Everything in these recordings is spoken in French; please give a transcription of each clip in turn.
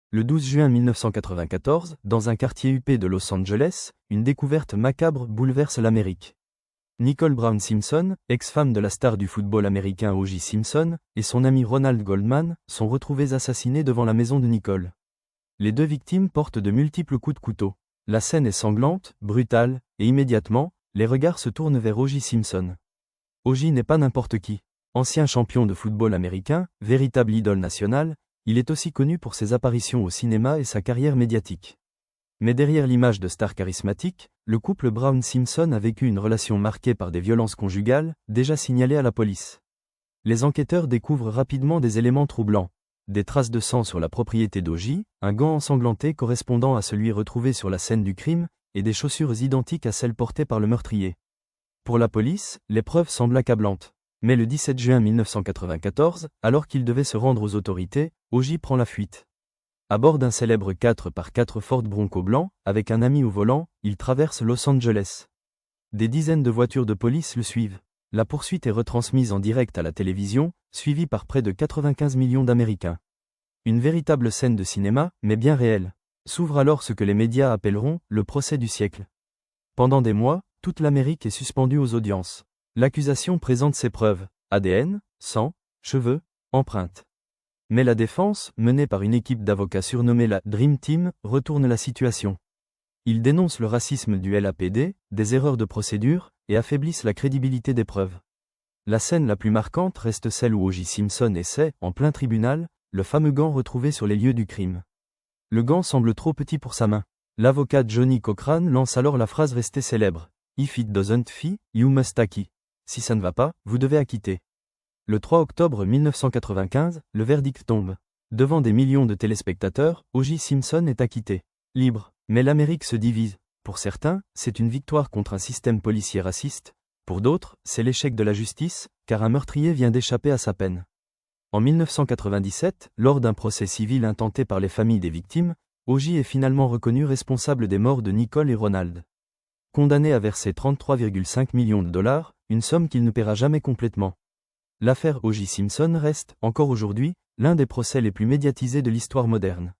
Le 12 juin 1994, dans un quartier huppé de Los Angeles, une découverte macabre bouleverse l'Amérique. Nicole Brown Simpson, ex-femme de la star du football américain O.J. Simpson, et son ami Ronald Goldman, sont retrouvés assassinés devant la maison de Nicole. Les deux victimes portent de multiples coups de couteau. La scène est sanglante, brutale, et immédiatement, les regards se tournent vers O.J. Simpson. O.J. n'est pas n'importe qui. Ancien champion de football américain, véritable idole nationale, il est aussi connu pour ses apparitions au cinéma et sa carrière médiatique. Mais derrière l'image de star charismatique, le couple Brown-Simpson a vécu une relation marquée par des violences conjugales, déjà signalées à la police. Les enquêteurs découvrent rapidement des éléments troublants. Des traces de sang sur la propriété d'O.J., un gant ensanglanté correspondant à celui retrouvé sur la scène du crime, et des chaussures identiques à celles portées par le meurtrier. Pour la police, les preuves semblent accablantes. Mais le 17 juin 1994, alors qu'il devait se rendre aux autorités, O.J. prend la fuite. À bord d'un célèbre 4x4 Ford Bronco blanc, avec un ami au volant, il traverse Los Angeles. Des dizaines de voitures de police le suivent. La poursuite est retransmise en direct à la télévision, suivie par près de 95 millions d'Américains. Une véritable scène de cinéma, mais bien réelle. S'ouvre alors ce que les médias appelleront le procès du siècle. Pendant des mois, toute l'Amérique est suspendue aux audiences. L'accusation présente ses preuves, ADN, sang, cheveux, empreintes. Mais la défense, menée par une équipe d'avocats surnommée la Dream Team, retourne la situation. Ils dénoncent le racisme du LAPD, des erreurs de procédure, et affaiblissent la crédibilité des preuves. La scène la plus marquante reste celle où O.J. Simpson essaie, en plein tribunal, le fameux gant retrouvé sur les lieux du crime. Le gant semble trop petit pour sa main. L'avocat Johnny Cochran lance alors la phrase restée célèbre. « If it doesn't fit, you must acquit ». Si ça ne va pas, vous devez acquitter. Le 3 octobre 1995, le verdict tombe. Devant des millions de téléspectateurs, O.J. Simpson est acquitté. Libre. Mais l'Amérique se divise. Pour certains, c'est une victoire contre un système policier raciste. Pour d'autres, c'est l'échec de la justice, car un meurtrier vient d'échapper à sa peine. En 1997, lors d'un procès civil intenté par les familles des victimes, O.J. est finalement reconnu responsable des morts de Nicole et Ronald. Condamné à verser 33,5 millions de dollars, une somme qu'il ne paiera jamais complètement. L'affaire O.J. Simpson reste, encore aujourd'hui, l'un des procès les plus médiatisés de l'histoire moderne.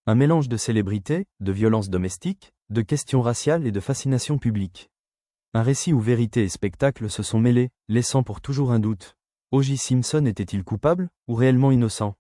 Un mélange de célébrité, de violence domestique, de questions raciales et de fascination publique. Un récit où vérité et spectacle se sont mêlés, laissant pour toujours un doute. O.J. Simpson était-il coupable, ou réellement innocent ?